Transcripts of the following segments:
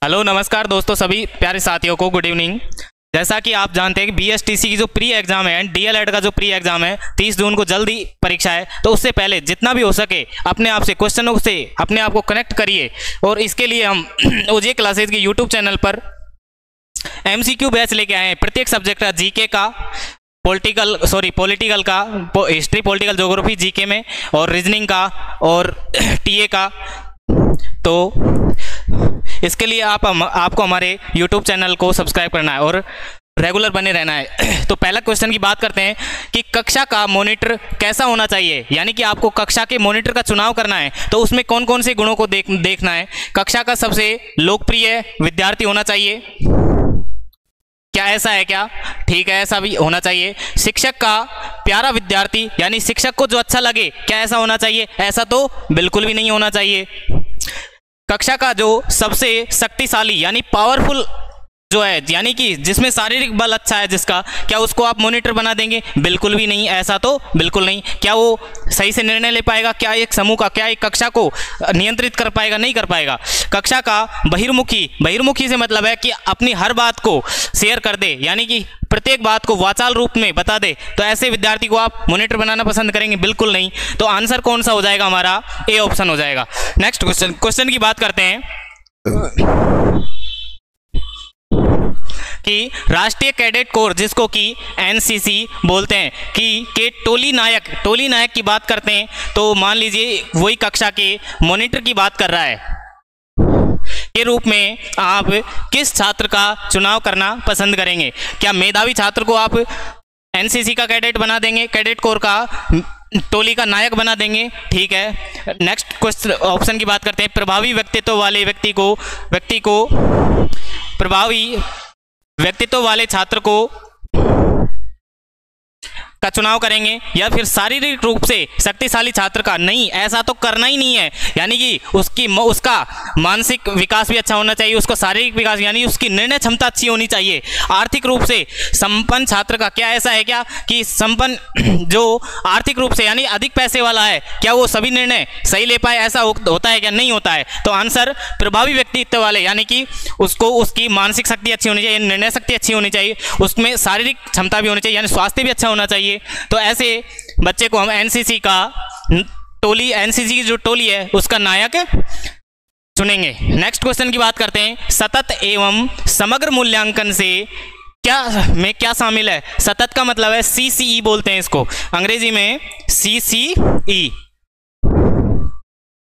Hello नमस्कार दोस्तों, सभी प्यारे साथियों को गुड इवनिंग। जैसा कि आप जानते हैं कि बीएसटीसी की जो प्री एग्जाम है, डीएलएड का जो प्री एग्जाम है 30 जून को जल्दी परीक्षा है। तो उससे पहले जितना भी हो सके अपने आप से क्वेश्चनों से अपने आप को कनेक्ट करिए। और इसके लिए हम ओजे क्लासेज के यूट्यूब चैनल पर एमसीक्यू बैच लेके आए हैं। प्रत्येक सब्जेक्ट का, जीके का, पॉलिटिकल का, हिस्ट्री, पॉलिटिकल, ज्योग्राफी, जीके में, और रीजनिंग का और टीए का। तो इसके लिए आपको हमारे YouTube चैनल को सब्सक्राइब करना है और रेगुलर बने रहना है। तो पहला क्वेश्चन की बात करते हैं कि कक्षा का मॉनिटर कैसा होना चाहिए। यानी कि आपको कक्षा के मॉनिटर का चुनाव करना है, तो उसमें कौन कौन से गुणों को देखना है। कक्षा का सबसे लोकप्रिय विद्यार्थी होना चाहिए, क्या ऐसा है क्या? ठीक है, ऐसा भी होना चाहिए। शिक्षक का प्यारा विद्यार्थी, यानी शिक्षक को जो अच्छा लगे, क्या ऐसा होना चाहिए? ऐसा तो बिल्कुल भी नहीं होना चाहिए। कक्षा का जो सबसे शक्तिशाली यानी पावरफुल जो है, यानी कि जिसमें शारीरिक बल अच्छा है जिसका, क्या उसको आप मॉनिटर बना देंगे? बिल्कुल भी नहीं, ऐसा तो बिल्कुल नहीं। क्या वो सही से निर्णय ले पाएगा? क्या एक समूह का, क्या एक कक्षा को नियंत्रित कर पाएगा? नहीं कर पाएगा। कक्षा का बहिर्मुखी से मतलब है कि अपनी हर बात को शेयर कर दे, यानी कि प्रत्येक बात को वाचाल रूप में बता दे। तो ऐसे विद्यार्थी को आप मॉनिटर बनाना पसंद करेंगे? बिल्कुल नहीं। तो आंसर कौन सा हो जाएगा? हमारा ए ऑप्शन हो जाएगा। नेक्स्ट क्वेश्चन की बात करते हैं कि राष्ट्रीय कैडेट कोर, जिसको कि एनसीसी बोलते हैं, कि के टोली नायक की बात करते हैं। तो मान लीजिए वही कक्षा के मॉनिटर की बात कर रहा है, के रूप में आप किस छात्र का चुनाव करना पसंद करेंगे? क्या मेधावी छात्र को आप एनसीसी का कैडेट बना देंगे, कैडेट कोर का टोली का नायक बना देंगे? ठीक है। नेक्स्ट क्वेश्चन ऑप्शन की बात करते हैं। प्रभावी व्यक्तित्व वाले छात्र को का चुनाव करेंगे, या फिर शारीरिक रूप से शक्तिशाली छात्र का? नहीं, ऐसा तो करना ही नहीं है। यानी कि उसका मानसिक विकास भी अच्छा होना चाहिए, उसका शारीरिक विकास यानी उसकी निर्णय क्षमता अच्छी होनी चाहिए। आर्थिक रूप से संपन्न छात्र का, क्या ऐसा है क्या कि संपन्न जो आर्थिक रूप से यानी अधिक पैसे वाला है, क्या वो सभी निर्णय सही ले पाए? ऐसा होता है क्या? नहीं होता है। तो आंसर प्रभावी व्यक्तित्व वाले, यानी कि उसको उसकी मानसिक शक्ति अच्छी होनी चाहिए, निर्णय शक्ति अच्छी होनी चाहिए, उसमें शारीरिक क्षमता भी होनी चाहिए, यानी स्वास्थ्य भी अच्छा होना चाहिए। तो ऐसे बच्चे को हम एनसीसी की जो टोली है उसका नायक चुनेंगे। नेक्स्ट क्वेश्चन की बात करते हैं। सतत एवं समग्र मूल्यांकन से क्या शामिल है? सतत का मतलब है CCE बोलते हैं इसको, अंग्रेजी में CCE,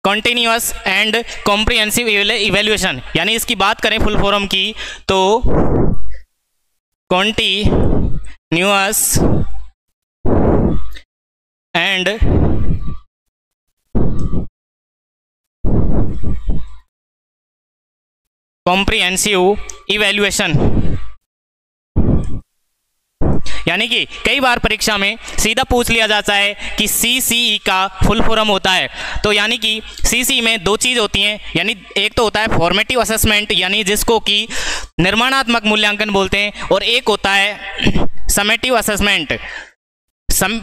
continuous and comprehensive evaluation. यानी इसकी बात करें फुल फॉर्म की तो कॉन्टिन्यूअस एंड कॉम्प्रिहेंसिव इवैल्यूएशन। यानी कि कई बार परीक्षा में सीधा पूछ लिया जाता है कि CCE का फुल फॉर्म होता है। तो यानी कि CCE में दो चीज़ होती हैं, यानी एक तो होता है फॉर्मेटिव असेसमेंट, यानी जिसको कि निर्माणात्मक मूल्यांकन बोलते हैं, और एक होता है समेटिव असेसमेंट।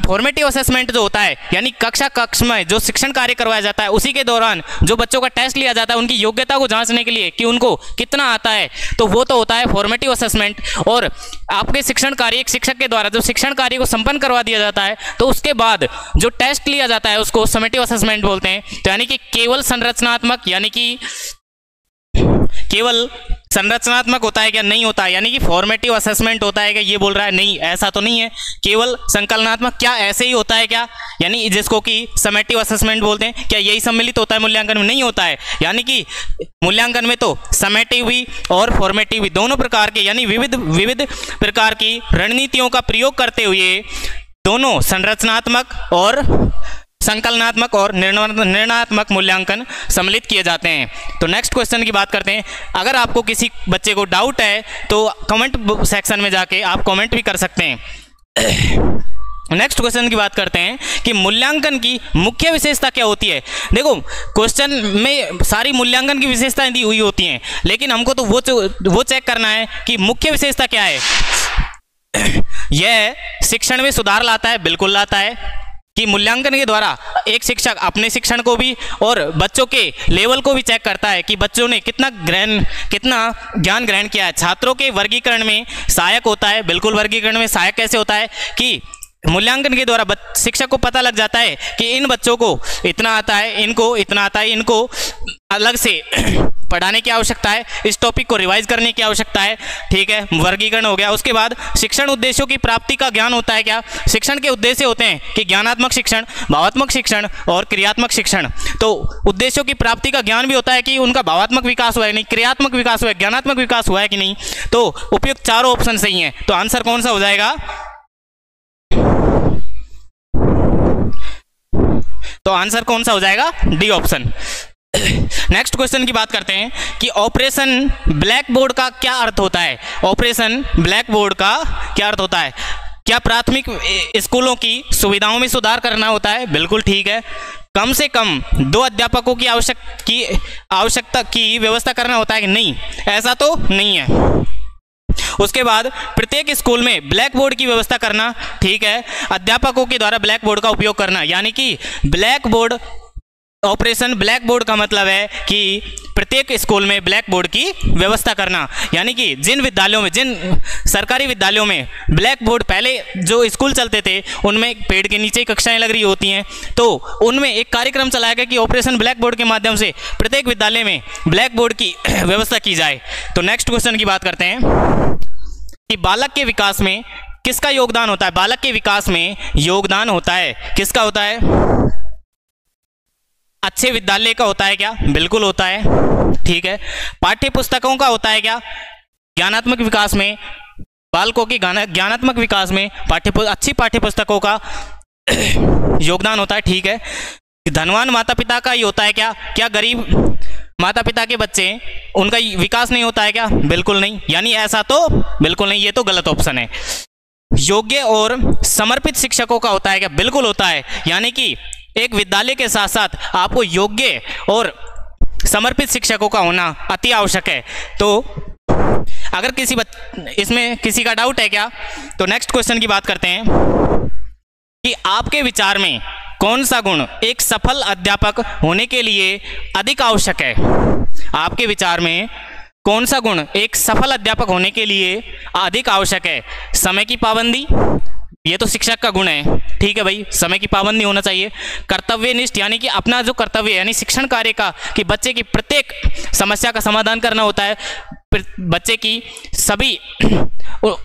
फॉर्मेटिव असेसमेंट जो होता है, यानी कक्ष में जो शिक्षण कार्य करवाया जाता है उसी के दौरान जो बच्चों का टेस्ट लिया जाता है उनकी योग्यता को जांचने के लिए कि उनको कितना आता है, तो वो तो होता है फॉर्मेटिव असेसमेंट। और आपके शिक्षण कार्य एक शिक्षक के द्वारा जो शिक्षण कार्य को संपन्न करवा दिया जाता है, तो उसके बाद जो टेस्ट लिया जाता है उसको समेटिव असेसमेंट बोलते हैं। तो यानी कि केवल संरचनात्मक, यानी कि केवल संरचनात्मक होता है क्या? नहीं होता है। यानी कि फॉर्मेटिव असेसमेंट होता है क्या? ये बोल रहा है नहीं, ऐसा तो नहीं है। केवल संकलनात्मक, क्या ऐसे ही होता है क्या? यानी जिसको कि समेटिव असेसमेंट बोलते हैं, क्या यही सम्मिलित होता है मूल्यांकन में? नहीं होता है। यानी कि मूल्यांकन में तो समेटिव भी और फॉर्मेटिव भी दोनों प्रकार के, यानी विविध प्रकार की रणनीतियों का प्रयोग करते हुए दोनों संरचनात्मक और संकलनात्मक और निर्णयात्मक मूल्यांकन सम्मिलित किए जाते हैं। तो नेक्स्ट क्वेश्चन की बात करते हैं। अगर आपको किसी बच्चे को डाउट है तो कमेंट सेक्शन में जाके आप कमेंट भी कर सकते हैं। नेक्स्ट क्वेश्चन की बात करते हैं कि मूल्यांकन की मुख्य विशेषता क्या होती है। देखो, क्वेश्चन में सारी मूल्यांकन की विशेषताएं दी हुई होती हैं, लेकिन हमको तो वो चेक करना है कि मुख्य विशेषता क्या है। यह शिक्षण में सुधार लाता है? बिल्कुल लाता है। कि मूल्यांकन के द्वारा एक शिक्षक अपने शिक्षण को भी और बच्चों के लेवल को भी चेक करता है कि बच्चों ने कितना ज्ञान ग्रहण किया है। छात्रों के वर्गीकरण में सहायक होता है। बिल्कुल, वर्गीकरण में सहायक कैसे होता है कि मूल्यांकन के द्वारा शिक्षक को पता लग जाता है कि इन बच्चों को इतना आता है, इनको इतना आता है, इनको अलग से पढ़ाने की आवश्यकता है, इस टॉपिक को रिवाइज करने की आवश्यकता है। ठीक है, वर्गीकरण हो गया। उसके बाद शिक्षण उद्देश्यों की प्राप्ति का ज्ञान होता है। क्या शिक्षण के उद्देश्य होते हैं कि ज्ञानात्मक शिक्षण, भावात्मक शिक्षण और क्रियात्मक शिक्षण। तो उद्देश्यों की प्राप्ति का ज्ञान भी होता है कि उनका भावात्मक विकास हुआ है नहीं, क्रियात्मक विकास हुआ है, ज्ञानात्मक विकास हुआ है कि नहीं। तो उपयुक्त चारों ऑप्शन सही हैं। तो आंसर कौन सा हो जाएगा? तो आंसर कौन सा हो जाएगा? D option. नेक्स्ट क्वेश्चन की बात करते हैं कि ऑपरेशन ब्लैक बोर्ड का क्या अर्थ होता है। ऑपरेशन ब्लैक बोर्ड का क्या अर्थ होता है? क्या प्राथमिक स्कूलों की सुविधाओं में सुधार करना होता है? बिल्कुल ठीक है। कम से कम 2 अध्यापकों की आवश्यकता की व्यवस्था करना होता है कि नहीं? ऐसा तो नहीं है। उसके बाद प्रत्येक स्कूल में ब्लैक बोर्ड की व्यवस्था करना, ठीक है। अध्यापकों के द्वारा ब्लैक बोर्ड का उपयोग करना, यानी कि black board, operation black board का मतलब है कि प्रत्येक स्कूल में ब्लैक बोर्ड की व्यवस्था करना, यानी कि जिन सरकारी विद्यालयों में ब्लैक बोर्ड पहले जो स्कूल चलते थे उनमें पेड़ के नीचे कक्षाएं लग रही होती हैं, तो उनमें एक कार्यक्रम चलाया गया कि ऑपरेशन ब्लैक बोर्ड के माध्यम से प्रत्येक विद्यालय में ब्लैक बोर्ड की व्यवस्था की जाए। तो नेक्स्ट क्वेश्चन की बात करते हैं कि बालक के विकास में किसका योगदान होता है? बालक के विकास में योगदान होता है, किसका होता है? अच्छे विद्यालय का होता है क्या? बिल्कुल होता है, ठीक है। पाठ्य पुस्तकों का होता है क्या? ज्ञानात्मक विकास में, बालकों की ज्ञानात्मक विकास में अच्छी पाठ्य पुस्तकों का योगदान होता है, ठीक है। धनवान माता पिता का ही होता है क्या? क्या गरीब माता पिता के बच्चे उनका विकास नहीं होता है क्या? बिल्कुल नहीं, यानी ऐसा तो बिल्कुल नहीं, ये तो गलत ऑप्शन है। योग्य और समर्पित शिक्षकों का होता है क्या? बिल्कुल होता है, यानी कि एक विद्यालय के साथ साथ आपको योग्य और समर्पित शिक्षकों का होना अति आवश्यक है। तो अगर इसमें किसी का डाउट है क्या, तो नेक्स्ट क्वेश्चन की बात करते हैं कि आपके विचार में कौन सा गुण एक सफल अध्यापक होने के लिए अधिक आवश्यक है? आपके विचार में कौन सा गुण एक सफल अध्यापक होने के लिए अधिक आवश्यक है? समय की पाबंदी, ये तो शिक्षक का गुण है, ठीक है भाई, समय की पाबंदी होना चाहिए। कर्तव्यनिष्ठ, यानी कि अपना जो कर्तव्य यानी शिक्षण कार्य का, कि बच्चे की प्रत्येक समस्या का समाधान करना होता है, बच्चे की सभी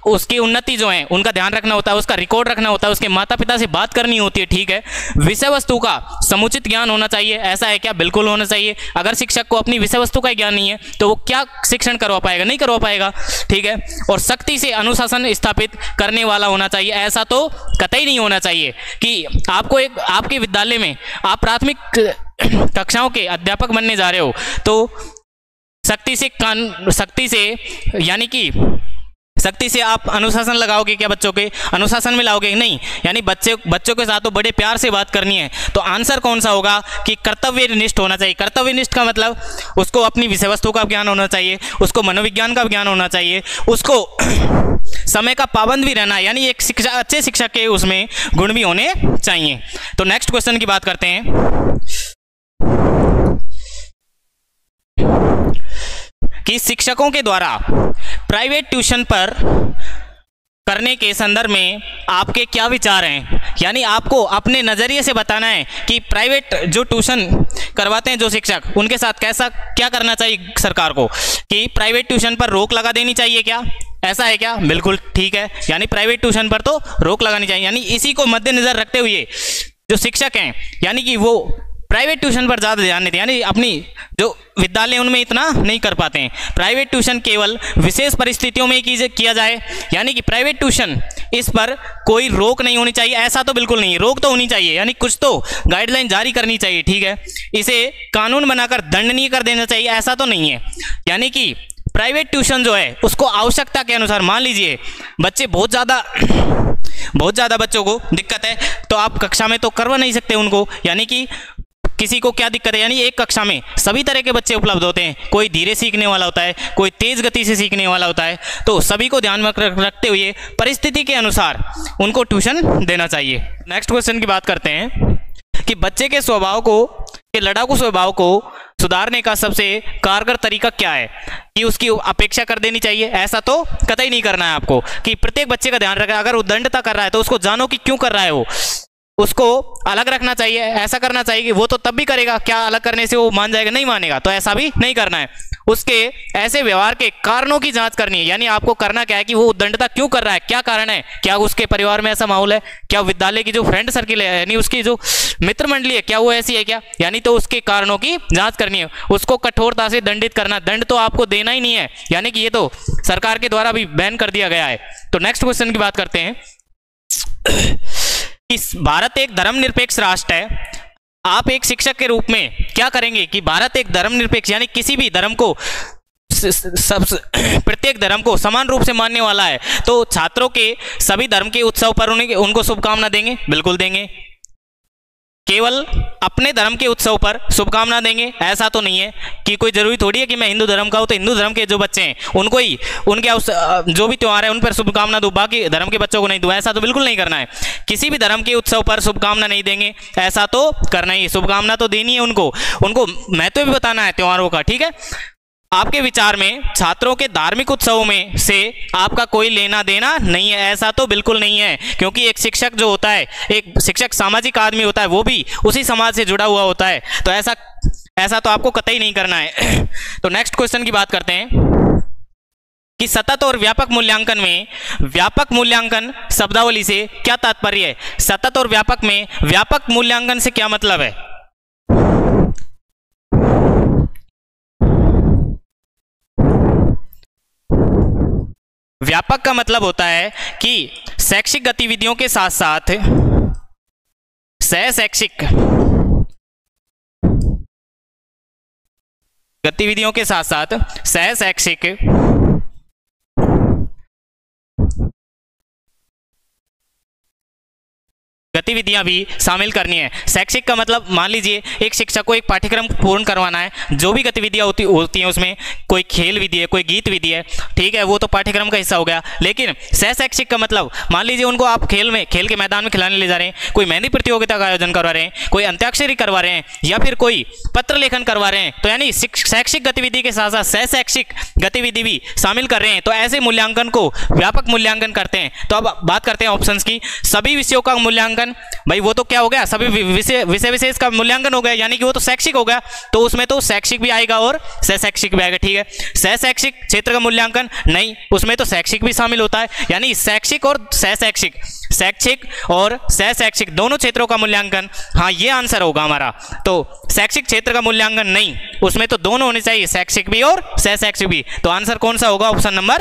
उसकी उन्नति जो है उनका ध्यान रखना होता है, उसका रिकॉर्ड रखना होता है, उसके माता पिता से बात करनी होती है, ठीक है। विषय वस्तु का समुचित ज्ञान होना चाहिए, ऐसा है क्या? बिल्कुल होना चाहिए। अगर शिक्षक को अपनी विषय वस्तु का ज्ञान नहीं है तो वो क्या शिक्षण करवा पाएगा? नहीं करवा पाएगा, ठीक है। और सख्ती से अनुशासन स्थापित करने वाला होना चाहिए, ऐसा तो कतई नहीं होना चाहिए कि आपके विद्यालय में आप प्राथमिक कक्षाओं के अध्यापक बनने जा रहे हो तो सख्ती से यानी कि सख्ती से आप अनुशासन लगाओगे क्या? बच्चों के अनुशासन में लाओगे? नहीं, यानी बच्चों के साथ तो बड़े प्यार से बात करनी है। तो आंसर कौन सा होगा कि कर्तव्यनिष्ठ होना चाहिए। कर्तव्यनिष्ठ का मतलब उसको अपनी विषय वस्तु का ज्ञान होना चाहिए, उसको मनोविज्ञान का ज्ञान होना चाहिए, उसको समय का पाबंद भी रहना, यानी एक अच्छे शिक्षक के उसमें गुण भी होने चाहिए। तो नेक्स्ट क्वेश्चन की बात करते हैं कि शिक्षकों के द्वारा प्राइवेट ट्यूशन पर करने के संदर्भ में आपके क्या विचार हैं? यानी आपको अपने नज़रिए से बताना है कि प्राइवेट जो ट्यूशन करवाते हैं जो शिक्षक, उनके साथ क्या करना चाहिए सरकार को, कि प्राइवेट ट्यूशन पर रोक लगा देनी चाहिए क्या? ऐसा है क्या? बिल्कुल ठीक है, यानी प्राइवेट ट्यूशन पर तो रोक लगानी चाहिए। यानी इसी को मद्देनजर रखते हुए जो शिक्षक हैं यानी कि वो प्राइवेट ट्यूशन पर ज़्यादा ध्यान देते हैं, यानी अपनी जो विद्यालय उनमें इतना नहीं कर पाते हैं। प्राइवेट ट्यूशन केवल विशेष परिस्थितियों में किया जाए, यानी कि प्राइवेट ट्यूशन इस पर कोई रोक नहीं होनी चाहिए, ऐसा तो बिल्कुल नहीं है। रोक तो होनी चाहिए, यानी कुछ तो गाइडलाइन जारी करनी चाहिए, ठीक है। इसे कानून बनाकर दंडनीय कर देना चाहिए, ऐसा तो नहीं है। यानी कि प्राइवेट ट्यूशन जो है उसको आवश्यकता के अनुसार, मान लीजिए बच्चे बहुत ज़्यादा बच्चों को दिक्कत है तो आप कक्षा में तो करवा नहीं सकते उनको, यानी कि किसी को क्या दिक्कत है, यानी एक कक्षा में सभी तरह के बच्चे उपलब्ध होते हैं। कोई धीरे सीखने वाला होता है, कोई तेज गति से सीखने वाला होता है। तो सभी को ध्यान में रखते हुए परिस्थिति के अनुसार उनको ट्यूशन देना चाहिए। नेक्स्ट क्वेश्चन की बात करते हैं कि बच्चे के स्वभाव को, के लड़ाकू स्वभाव को सुधारने का सबसे कारगर तरीका क्या है? कि उसकी अपेक्षा कर देनी चाहिए? ऐसा तो कतई नहीं करना है आपको कि प्रत्येक बच्चे का ध्यान रखें। अगर उद्दंडता कर रहा है तो उसको जानो कि क्यों कर रहा है, वो उसको अलग रखना चाहिए। ऐसा करना चाहिए कि वो तो तब भी करेगा, क्या अलग करने से वो मान जाएगा? नहीं मानेगा। तो ऐसा भी नहीं करना है। उसके ऐसे व्यवहार के कारणों की जांच करनी है, यानी आपको करना क्या है कि वो उद्दंडता क्यों कर रहा है, क्या कारण है? क्या उसके परिवार में ऐसा माहौल है? क्या विद्यालय की जो फ्रेंड सर्किल है, यानी उसकी जो मित्र मंडली है, क्या वो ऐसी है क्या? यानी तो उसके कारणों की जांच करनी है। उसको कठोरता से दंडित करना, दंड तो आपको देना ही नहीं है, यानी कि ये तो सरकार के द्वारा भी बैन कर दिया गया है। तो नेक्स्ट क्वेश्चन की बात करते हैं। इस भारत एक धर्मनिरपेक्ष राष्ट्र है, आप एक शिक्षक के रूप में क्या करेंगे कि भारत एक धर्मनिरपेक्ष, यानी किसी भी धर्म को, प्रत्येक धर्म को समान रूप से मानने वाला है, तो छात्रों के सभी धर्म के उत्सव पर उनको शुभकामना देंगे? बिल्कुल देंगे। केवल अपने धर्म के उत्सव पर शुभकामना देंगे? ऐसा तो नहीं है कि कोई जरूरी थोड़ी है कि मैं हिंदू धर्म का हूं तो हिंदू धर्म के जो बच्चे हैं उनको ही उनके जो भी त्योहार है उन पर शुभकामना दूं, बाकी धर्म के बच्चों को नहीं दूं। ऐसा तो बिल्कुल नहीं करना है। किसी भी धर्म के उत्सव पर शुभकामना नहीं देंगे, ऐसा तो करना ही। शुभकामना तो देनी है उनको महत्व भी बताना है त्योहारों का, ठीक है। आपके विचार में छात्रों के धार्मिक उत्सवों में से आपका कोई लेना देना नहीं है? ऐसा तो बिल्कुल नहीं है, क्योंकि एक शिक्षक जो होता है, एक शिक्षक सामाजिक आदमी होता है, वो भी उसी समाज से जुड़ा हुआ होता है। तो ऐसा तो आपको कतई नहीं करना है। तो नेक्स्ट क्वेश्चन की बात करते हैं कि सतत और व्यापक मूल्यांकन में, व्यापक मूल्यांकन शब्दावली से क्या तात्पर्य है? सतत और व्यापक में व्यापक मूल्यांकन से क्या मतलब है? व्यापक का मतलब होता है कि शैक्षिक गतिविधियों के साथ साथ सहशैक्षिक गतिविधियों के साथ साथ सहशैक्षिक गतिविधियां भी शामिल करनी है। शैक्षिक का मतलब, मान लीजिए एक शिक्षक को एक पाठ्यक्रम पूर्ण करवाना है, जो भी गतिविधियां होती हैं उसमें कोई खेल विधि है, कोई गीत विधि है, ठीक है, वो तो पाठ्यक्रम का हिस्सा हो गया। लेकिन सहशैक्षिक का मतलब, मान लीजिए उनको आप खेल के मैदान में खिलाने ले जा रहे हैं, कोई मेहंदी प्रतियोगिता का आयोजन करवा रहे हैं, कोई अंत्याक्षरी करवा रहे हैं, या फिर कोई पत्र लेखन करवा रहे हैं, तो यानी शैक्षिक गतिविधि के साथ साथ सहशैक्षिक गतिविधि भी शामिल कर रहे हैं, तो ऐसे मूल्यांकन को व्यापक मूल्यांकन करते हैं। तो अब बात करते हैं ऑप्शंस की। सभी विषयों का मूल्यांकन, भाई वो तो क्या हो गया, सभी विषय विशेष का मूल्यांकन हो गया, यानी कि वो तो शैक्षिक हो गया, तो उसमें तो शैक्षिक भी आएगा और सहशैक्षिक भी आएगा, ठीक है। सहशैक्षिक क्षेत्र का मूल्यांकन नहीं, उसमें तो शैक्षिक भी शामिल होता है, यानी शैक्षिक और सहशैक्षिक, शैक्षिक और सहशैक्षिक दोनों क्षेत्रों का मूल्यांकन, हाँ ये आंसर होगा हमारा। तो शैक्षिक क्षेत्र का मूल्यांकन नहीं, उसमें तो दोनों होने चाहिए, शैक्षिक भी और सहशैक्षिक भी। तो आंसर कौन सा होगा? Option number